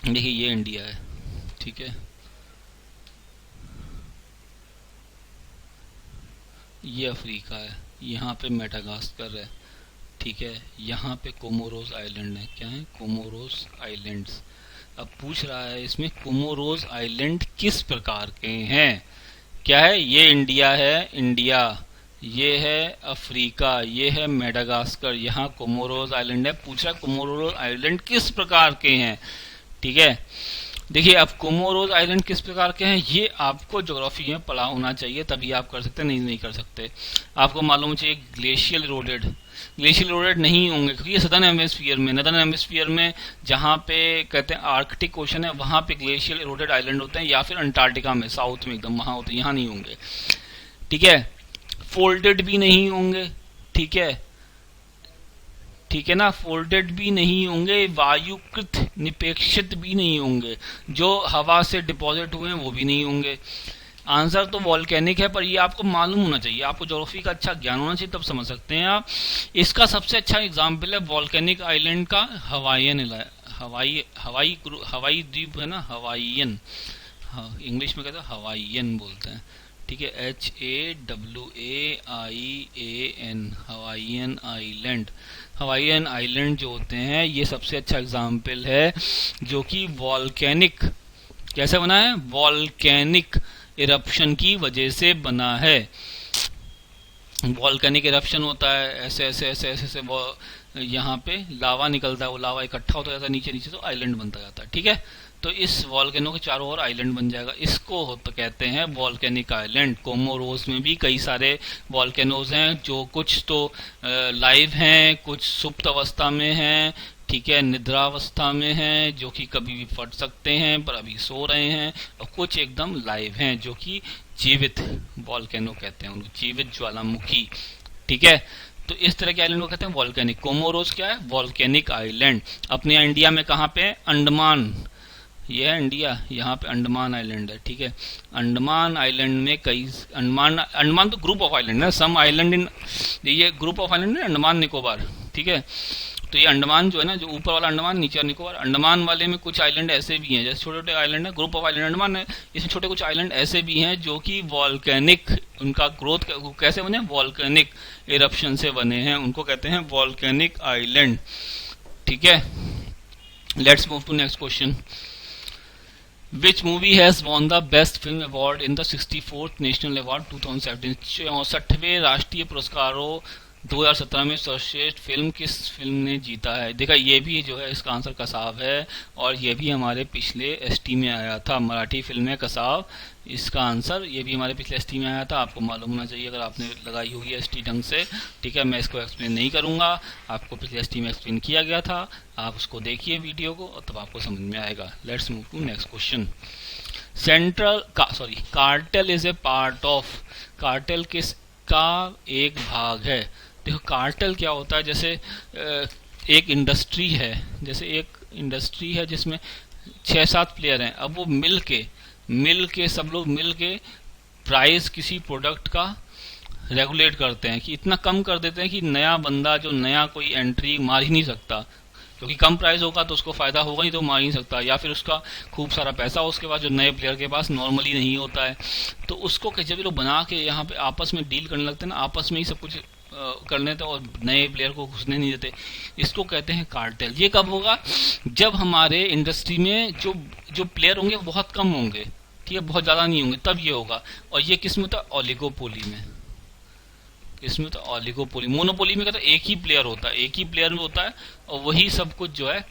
देखिए ये इंडिया है, ठीक है, ये अफ्रीका है, यहाँ पे मेडागास्कर है, ठीक है, यहाँ पे कोमोरोस आइलैंड है। क्या है? Comoros islands. अब पूछ रहा है इसमें कोमोरोस आइलैंड किस प्रकार के हैं। क्या है? ये इंडिया है, इंडिया, ये है अफ्रीका, ये है मेडागास्कर, यहाँ कोमोरोस आइलैंड है। पूछ रहा है कोमोरोस आइलैंड किस प्रकार के हैं, ठीक है। देखिए अब कोमोरोस आइलैंड किस प्रकार के हैं, ये आपको ज्योग्राफी में पढ़ा होना चाहिए, तभी आप कर सकते हैं, नहीं कर सकते। आपको मालूम चाहिए ग्लेशियल इरोडेड, ग्लेशियल इरोडेड नहीं होंगे, क्योंकि ये सदर्न हेमिस्फीयर में, नदर्न हेमिस्फीयर में जहाँ पे कहते हैं आर्कटिक ओशन है, वहाँ पे ग्लेशियल इरोडेड आइलैंड होते हैं, या फिर अंटार्कटिका में, साउथ में एकदम वहाँ होते हैं, यहाँ नहीं होंगे, ठीक है। फोल्डेड भी नहीं होंगे, ठीक है, ठीक है ना, फोल्डेड भी नहीं होंगे, वायुकृत निपेक्षित भी नहीं होंगे, जो हवा से डिपॉजिट हुए हैं वो भी नहीं होंगे। आंसर तो वॉल्केनिक है, पर ये आपको मालूम होना चाहिए, आपको ज्योग्राफी का अच्छा ज्ञान होना चाहिए, तब समझ सकते हैं आप। इसका सबसे अच्छा एग्जाम्पल है वॉल्केनिक आइलैंड का हवाईयन, हवाई द्वीप है ना, हवाईयन, हाँ, इंग्लिश में कहते हैं हवाईयन बोलते हैं, ठीक है, HAWAIAN, Hawaiian island. Hawaiian island जो होते हैं ये सबसे अच्छा एग्जाम्पल है जो कि वॉल्केनिक, कैसे बना है? वॉल्केनिक इरप्शन की वजह से बना है। वॉल्केनिक इरप्शन होता है, ऐसे ऐसे ऐसे ऐसे ऐसे वो यहाँ पे लावा निकलता है, वो लावा इकट्ठा होता जाता है नीचे नीचे, तो आइलैंड बनता जाता है, ठीक है। तो इस वॉल्केनो के चारों ओर आइलैंड बन जाएगा, इसको तो कहते हैं वॉल्केनिक आइलैंड। कोमोरोस में भी कई सारे वॉल्केनोज हैं, जो कुछ तो लाइव हैं, कुछ सुप्त अवस्था में हैं, ठीक है, निद्रावस्था में हैं, जो कि कभी भी फट सकते हैं पर अभी सो रहे हैं, और कुछ एकदम लाइव हैं जो कि जीवित वॉल्केनो कहते हैं उनको, जीवित ज्वालामुखी, ठीक है। तो इस तरह के आइलैंड को कहते हैं वॉल्केनिक। कोमोरोस क्या है? Volcanic island. अपने इंडिया में कहाँ पे? अंडमान, ये है इंडिया, यहाँ पे अंडमान आइलैंड है, ठीक है। अंडमान आइलैंड में कई, अंडमान तो ग्रुप ऑफ आइलैंड है, सम आइलैंड इन, ये ग्रुप ऑफ आइलैंड है अंडमान निकोबार, ठीक है। तो ये अंडमान जो है ना, जो ऊपर वाला अंडमान, नीचे वाला निकोबार, अंडमान वाले में कुछ आइलैंड ऐसे भी हैं, जैसे छोटे छोटे आइलैंड है, ग्रुप ऑफ आइलैंड अंडमान है, इसमें छोटे कुछ आइलैंड ऐसे भी हैं जो कि वॉल्केनिक, उनका ग्रोथ कैसे बने? वॉल्केनिक इरप्शन से बने हैं, उनको कहते हैं वॉल्केनिक आइलैंड, ठीक है। Let's move to next question. Which movie has won the Best Film Award in the 64th National Award 2017? 64वें राष्ट्रीय पुरस्कारों 2017 में सर्वश्रेष्ठ फिल्म किस फिल्म ने जीता है? देखा, ये भी जो है इसका आंसर कसाव है, और ये भी हमारे पिछले एसटी में आया था, मराठी फिल्म है कसाव, इसका आंसर ये भी हमारे पिछले एसटी में आया था, आपको मालूम होना चाहिए अगर आपने लगाई होगी एसटी ढंग से, ठीक है। मैं इसको एक्सप्लेन नहीं करूंगा, आपको पिछले एसटी में एक्सप्लेन किया गया था, आप उसको देखिए वीडियो को, और तब आपको समझ में आएगा। Let's move to next question. Cartel is a part of, cartel किसका एक भाग है? देखो कार्टेल क्या होता है, जैसे एक इंडस्ट्री है, जैसे एक इंडस्ट्री है जिसमें 6-7 प्लेयर हैं, अब वो मिल के सब लोग मिल के प्राइस किसी प्रोडक्ट का रेगुलेट करते हैं, कि इतना कम कर देते हैं कि नया बंदा जो नया कोई एंट्री मार ही नहीं सकता, क्योंकि कम प्राइस होगा तो उसको फायदा होगा ही, तो मार नहीं सकता, या फिर उसका खूब सारा पैसा हो उसके पास जो नए प्लेयर के पास नॉर्मली नहीं होता है। तो उसको जब ये लोग बना के यहाँ पे आपस में डील करने लगते हैं ना, आपस में ही सब कुछ कर लेते हैं और नए प्लेयर को घुसने नहीं देते, इसको कहते हैं कार्टेल। ये कब होगा? जब हमारे इंडस्ट्री में जो प्लेयर होंगे वो बहुत कम होंगे, ठीक है, बहुत ज्यादा नहीं होंगे, तब ये होगा। और ये किस में होता है? ओलिगोपोली में। इसमें तो ओलिगोपोली, मोनोपोली में कहते हैं एक ही प्लेयर होता है, एक ही प्लेयर में होता है और वही सब कुछ जो है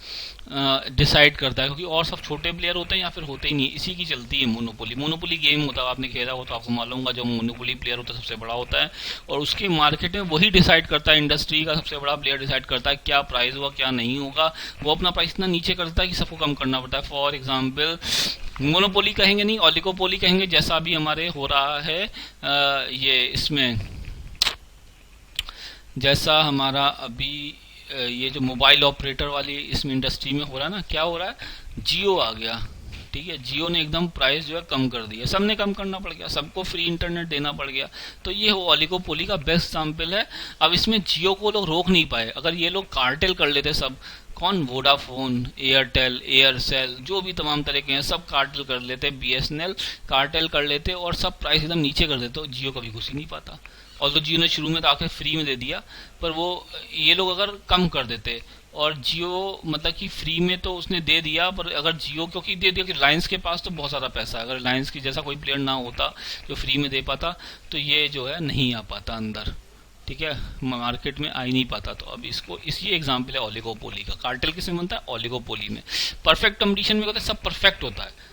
डिसाइड करता है, क्योंकि और सब छोटे प्लेयर होते हैं या फिर होते ही नहीं, इसी की चलती है मोनोपोली। मोनोपोली गेम होता है, आपने खेला हो तो आपको मालूम होगा, जो मोनोपोली प्लेयर होता है सबसे बड़ा होता है और उसके मार्केट में वही डिसाइड करता है, इंडस्ट्री का सबसे बड़ा प्लेयर डिसाइड करता है क्या प्राइस होगा क्या नहीं होगा। वो अपना प्राइस इतना नीचे करता है कि सबको कम करना पड़ता है। फॉर एग्जाम्पल मोनोपोली कहेंगे नहीं, ओलिगोपोली कहेंगे, जैसा अभी हमारे हो रहा है ये इसमें, जैसा हमारा अभी ये जो मोबाइल ऑपरेटर वाली इसमें इंडस्ट्री में हो रहा है ना, क्या हो रहा है? जियो आ गया, ठीक है, जियो ने एकदम प्राइस जो है कम कर दिया, सबने कम करना पड़ गया, सबको फ्री इंटरनेट देना पड़ गया। तो ये ओलिगोपोली का बेस्ट एग्जांपल है। अब इसमें जियो को लोग रोक नहीं पाए, अगर ये लोग कार्टेल कर लेते सब, कौन? वोडाफोन, एयरटेल, एयरसेल, जो भी तमाम तरह के हैं सब कार्टेल कर लेते, बीएसएनएल कार्टेल कर लेते और सब प्राइस एकदम नीचे कर देते, तो जियो कभी घुस ही नहीं पाता। और तो जियो ने शुरू में तो आके फ्री में दे दिया, पर वो ये लोग अगर कम कर देते, और जियो मतलब कि फ्री में तो उसने दे दिया, पर अगर जियो क्योंकि दे दिया कि रिलायंस के पास तो बहुत सारा पैसा है, अगर रिलायंस की जैसा कोई प्लेयर ना होता जो फ्री में दे पाता तो ये जो है नहीं आ पाता अंदर, ठीक है, मार्केट में आ ही नहीं पाता। तो अब इसको इसी एग्जाम्पल है ओलिगोपोली का। कार्टेल किसमें बनता है? ओलिगोपोली में। परफेक्ट कंपटीशन में कहते हैं सब परफेक्ट होता है,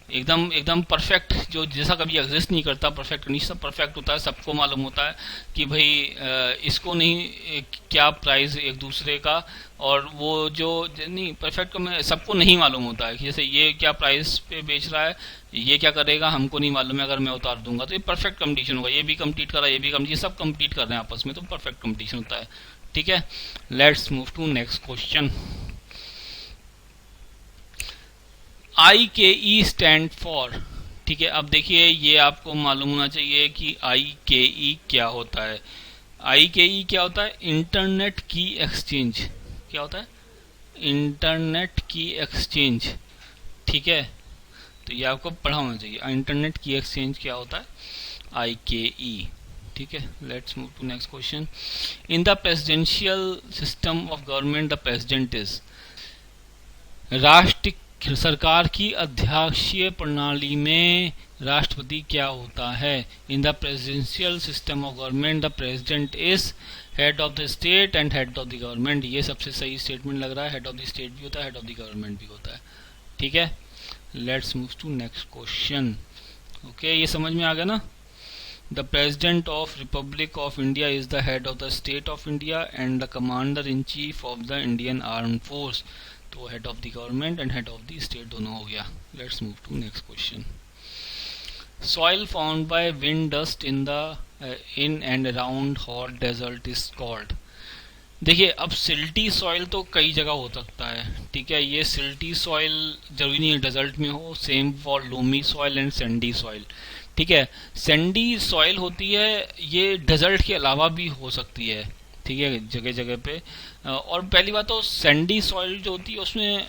एकदम एकदम परफेक्ट, जो जैसा कभी एग्जिस्ट नहीं करता, परफेक्ट नहीं, सब परफेक्ट होता है, सबको मालूम होता है कि भाई इसको नहीं क्या प्राइस एक दूसरे का, और वो जो नहीं परफेक्ट में सबको नहीं मालूम होता है कि जैसे ये क्या प्राइस पे बेच रहा है, ये क्या करेगा हमको नहीं मालूम है, अगर मैं उतार दूंगा तो ये परफेक्ट कंपटीशन होगा, ये भी कम्पीट कर रहा है, ये भी कम्पीट, सब कम्पीट कर रहे हैं आपस में, तो परफेक्ट कंपटीशन होता है, ठीक है। Let's move to next question. IKE stand for, ठीक है, अब देखिए ये आपको मालूम होना चाहिए कि IKE क्या होता है। IKE क्या होता है? इंटरनेट की एक्सचेंज। क्या होता है? इंटरनेट की एक्सचेंज, ठीक है, तो ये आपको पढ़ा होना चाहिए, इंटरनेट की एक्सचेंज क्या होता है? IKE, ठीक है। Let's move to next question. In the presidential system of government the president is, राष्ट्र सरकार की अध्यक्षीय प्रणाली में राष्ट्रपति क्या होता है? इन the presidential system of government the president is head of the state and head of the government. ये सबसे सही स्टेटमेंट लग रहा है, हेड ऑफ द स्टेट भी होता है, हेड ऑफ द गवर्नमेंट भी होता है, ठीक है। Let's move to next question. Okay, ये समझ में आ गया ना? The president of republic of India is the head of the state of India and the commander in chief of the Indian arm force. तो head of the government and head of the state दोनों हो गया। Let's move to next question. Soil found by wind dust in and around hot desert is called. देखिए, अब सिल्टी सॉइल तो कई जगह हो सकता है, ठीक है, ये सिल्टी सॉइल जरूरी नहीं है डेजर्ट में हो, same for loamy soil and Sandy soil, ठीक है। सैंडी सॉइल होती है, ये डेजर्ट के अलावा भी हो सकती है, ठीक है, जगह जगह पे। और पहली बात तो सैंडी सॉइल जो होती है उसमें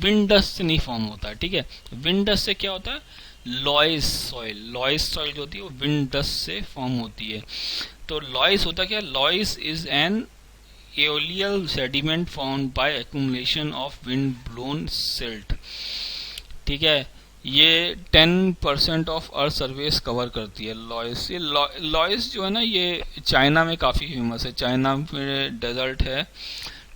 विंड डस्ट से नहीं फॉर्म होता है, ठीक है। विंड डस्ट से क्या होता है? लॉइस सॉइल, लॉइस सॉइल जो होती है वो विंड डस्ट से फॉर्म होती है। तो लॉइस होता क्या? Loess is an aeolian sediment found by accumulation of wind blown silt, ठीक है। ये 10% ऑफ अर्थ सरफेस कवर करती है लॉइस। ये लॉइस जो है ना, ये चाइना में काफ़ी फेमस है, चाइना में डेजर्ट है,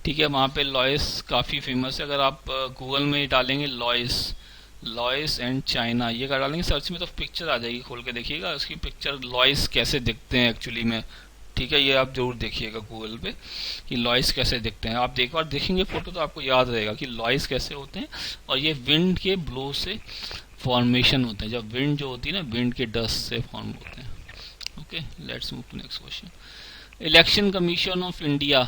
ठीक है, वहाँ पे लॉइस काफ़ी फेमस है। अगर आप गूगल में डालेंगे लॉइस एंड चाइना, ये अगर डालेंगे सर्च में तो पिक्चर आ जाएगी, खोल के देखिएगा उसकी पिक्चर, लॉइस कैसे दिखते हैं एक्चुअली में, ठीक है, ये आप जरूर देखिएगा गूगल पे कि लॉइस कैसे दिखते हैं। आप एक बार देखेंगे फोटो तो आपको याद रहेगा कि लॉइस कैसे होते हैं, और ये विंड के ब्लो से फॉर्मेशन होते हैं, जब विंड जो होती है ना, विंड के डस्ट से फॉर्म होते हैं। Okay, let's move to next question. Election commission of India,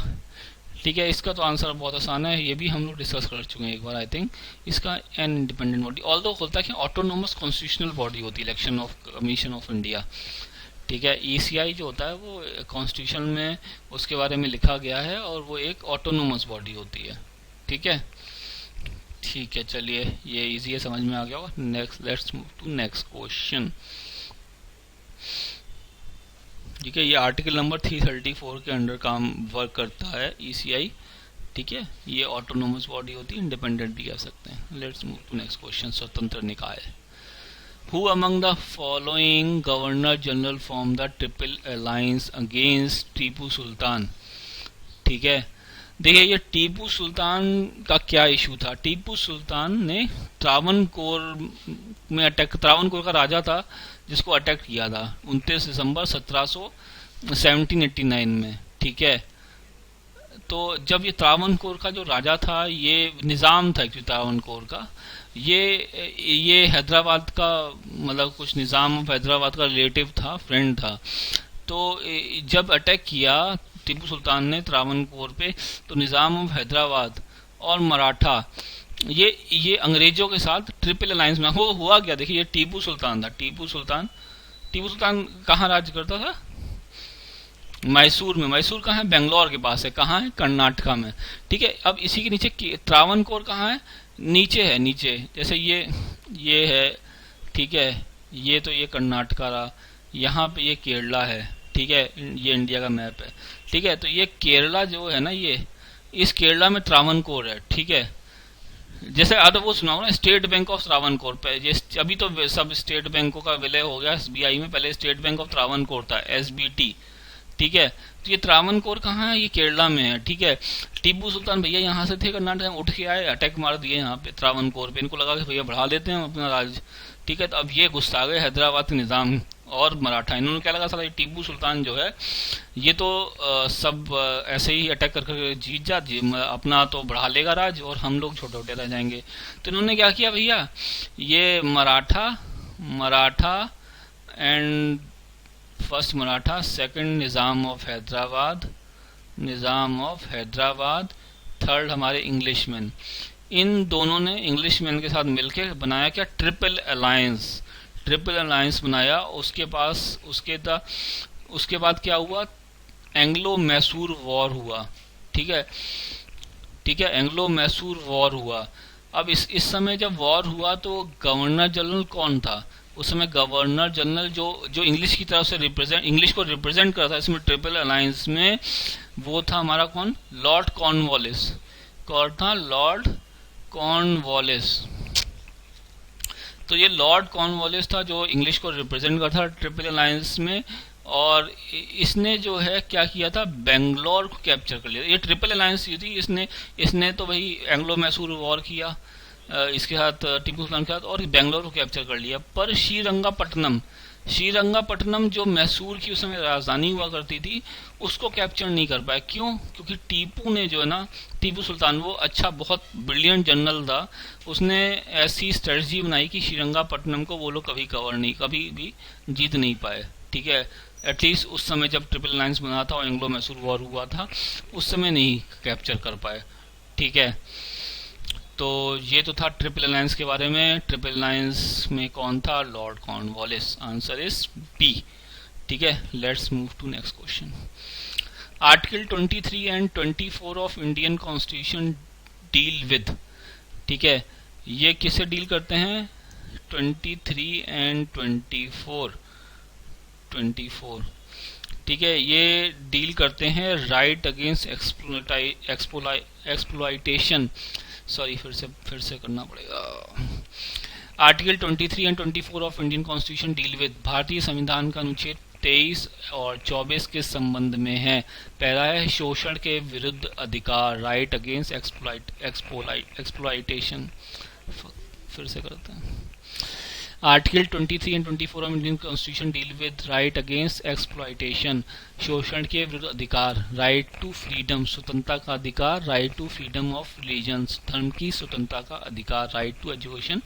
ठीक है, इसका तो आंसर बहुत आसान है, ये भी हम लोग डिस्कस कर चुके हैं एक बार आई थिंक। इसका एन इंडिपेंडेंट बॉडी, ऑल्दो होता है कि ऑटोनोमस कॉन्स्टिट्यूशनल बॉडी होती है election of commission of India, ठीक है, ईसीआई जो होता है वो कॉन्स्टिट्यूशन में उसके बारे में लिखा गया है और वो एक ऑटोनोमस बॉडी होती है। ठीक है, ठीक है, चलिए ये इजी है, समझ में आ गया होगा। Next, let's move to next question. ठीक है, ये आर्टिकल नंबर 334 के अंडर काम वर्क करता है ईसीआई। ठीक है, ये ऑटोनोमस बॉडी होती है, इंडिपेंडेंट भी कह सकते हैं। Let's move to next question. स्वतंत्र निकाय। Who among the following Governor General formed the Triple Alliance against Tipu Sultan? ठीक है, देखिए ये टीपू सुल्तान का क्या इशू था। टीपू सुल्तान ने त्रावणकोर में अटैक, त्रावणकोर का राजा था जिसको अटैक किया था 29 दिसंबर 1789 में। ठीक है, तो जब ये त्रावणकोर का जो राजा था, ये निज़ाम था एक्चुअली त्रावणकोर का, ये हैदराबाद का मतलब कुछ निज़ाम ऑफ हैदराबाद का रिलेटिव था, फ्रेंड था। तो जब अटैक किया टीपू सुल्तान ने त्रावणकोर पे, तो निज़ाम ऑफ हैदराबाद और मराठा ये अंग्रेजों के साथ ट्रिपल अलायंस में हुआ क्या। देखिए ये टीपू सुल्तान था। टीपू सुल्तान कहाँ राज्य करता था? मैसूर में। मैसूर कहाँ है? बेंगलोर के पास है। कहाँ है? कर्नाटका में। ठीक है, अब इसी के नीचे त्रावणकोर कहाँ है? नीचे है, नीचे। जैसे ये है, ठीक है, ये तो ये कर्नाटका रहा, यहाँ पे ये केरला है। ठीक है, ये इंडिया का मैप है। ठीक है, तो ये केरला जो है ना, ये इस केरला में त्रावणकोर है। ठीक है, जैसे अब वो सुना होगा ना स्टेट बैंक ऑफ त्रावणकोर पे, अभी तो सब स्टेट बैंकों का विलय हो गया एसबीआई में, पहले स्टेट बैंक ऑफ त्रावणकोर था, एसबीटी। ठीक है, तो ये त्रावणकोर कहाँ है? ये केरला में है। ठीक है, टीपू सुल्तान भैया यहाँ से थे, कर्नाटक में उठ के आए, अटैक मार दिए यहाँ पे त्रावणकोर पे। इनको लगा कि भैया बढ़ा लेते हैं अपना राज। ठीक है, तो अब ये गुस्सा आ गए हैदराबाद के निज़ाम और मराठा। इन्होंने क्या लगा, साला टीपू सुल्तान जो है ये तो सब ऐसे ही अटैक कर जीत अपना तो बढ़ा लेगा राज और हम लोग छोटे छोटे रह जाएंगे। तो इन्होंने क्या किया भैया, ये Maratha and first Maratha, second Nizam of Hyderabad, third हमारे इंग्लिशमैन, इन दोनों ने इंग्लिशमैन के साथ मिलकर बनाया क्या, ट्रिपल अलायंस बनाया। उसके बाद क्या हुआ, एंग्लो मैसूर वॉर हुआ। ठीक है, एंग्लो मैसूर वॉर हुआ। अब इस समय जब वॉर हुआ तो गवर्नर जनरल कौन था उस समय? गवर्नर जनरल जो इंग्लिश की तरफ से इंग्लिश को रिप्रेजेंट करता है इसमें ट्रिपल अलायंस में, वो था हमारा कौन? Lord Cornwallis. कौन था? Lord Cornwallis. तो ये लॉर्ड कॉर्नवालिस था जो इंग्लिश को रिप्रेजेंट करता था ट्रिपल अलायंस में, और इसने जो है क्या किया था, बेंगलोर को कैप्चर कर लिया। ये ट्रिपल अलायंस थी, इसने तो भाई एंग्लो मैसूर वॉर किया इसके साथ, टीपू सुल्तान के साथ, और बेंगलोर को कैप्चर कर लिया। पर श्रीरंगापट्टनम जो मैसूर की उस समय राजधानी हुआ करती थी, उसको कैप्चर नहीं कर पाया। क्यों? क्योंकि टीपू ने जो है ना, टीपू सुल्तान वो अच्छा बहुत ब्रिलियंट जनरल था, उसने ऐसी स्ट्रेटजी बनाई कि श्रीरंगापट्टनम को वो लोग कभी भी जीत नहीं पाए। ठीक है, एटलीस्ट उस समय जब ट्रिपल अलायंस बना था और एंग्लो मैसूर वॉर हुआ था, उस समय नहीं कैप्चर कर पाए। ठीक है, तो ये तो था ट्रिपल अलायंस के बारे में। ट्रिपल अलायंस में कौन था? Lord Cornwallis. Answer is B. ठीक है, let's move to next question. Article 23 and 24 of Indian constitution deal with. ठीक है, ये किससे डील करते हैं? 23 एंड 24। ठीक है, ये डील करते हैं राइट अगेंस्ट एक्सप्लॉइटेशन। सॉरी, फिर से करना पड़ेगा। Article 23 and 24 of Indian constitution deal with, भारतीय संविधान का अनुच्छेद 23 और 24 के संबंध में है। पहला है शोषण के विरुद्ध अधिकार, राइट अगेंस्ट एक्सप्लॉइटेशन। फिर से करते हैं। Article 23 and 24 of Indian constitution deal with right against exploitation, शोषण के विरुद्ध अधिकार, राइट टू फ्रीडम, स्वतंत्रता का अधिकार, right to freedom of religions, धर्म की स्वतंत्रता का अधिकार, राइट टू एजुकेशन,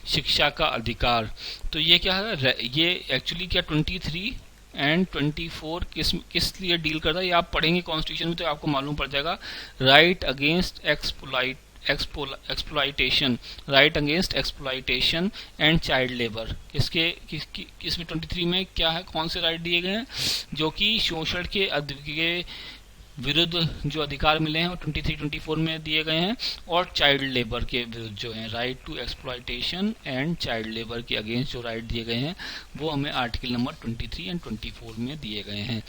शिक्षा का अधिकार। तो ये क्या है, ये एक्चुअली क्या 23 एंड 24 किस लिए डील करता है, ये आप पढ़ेंगे कॉन्स्टिट्यूशन में तो आपको मालूम पड़ जाएगा। Right against exploitation, right against exploitation and child labour. इसमें 23 में क्या है, कौन से राइट दिए गए हैं, जो कि शोषण के विरुद्ध जो अधिकार मिले हैं वो 23-24 में दिए गए हैं, और चाइल्ड लेबर के विरुद्ध जो है right to exploitation and child labour के अगेंस्ट जो राइट दिए गए हैं वो हमें आर्टिकल नंबर 23 एंड 24 में दिए गए हैं।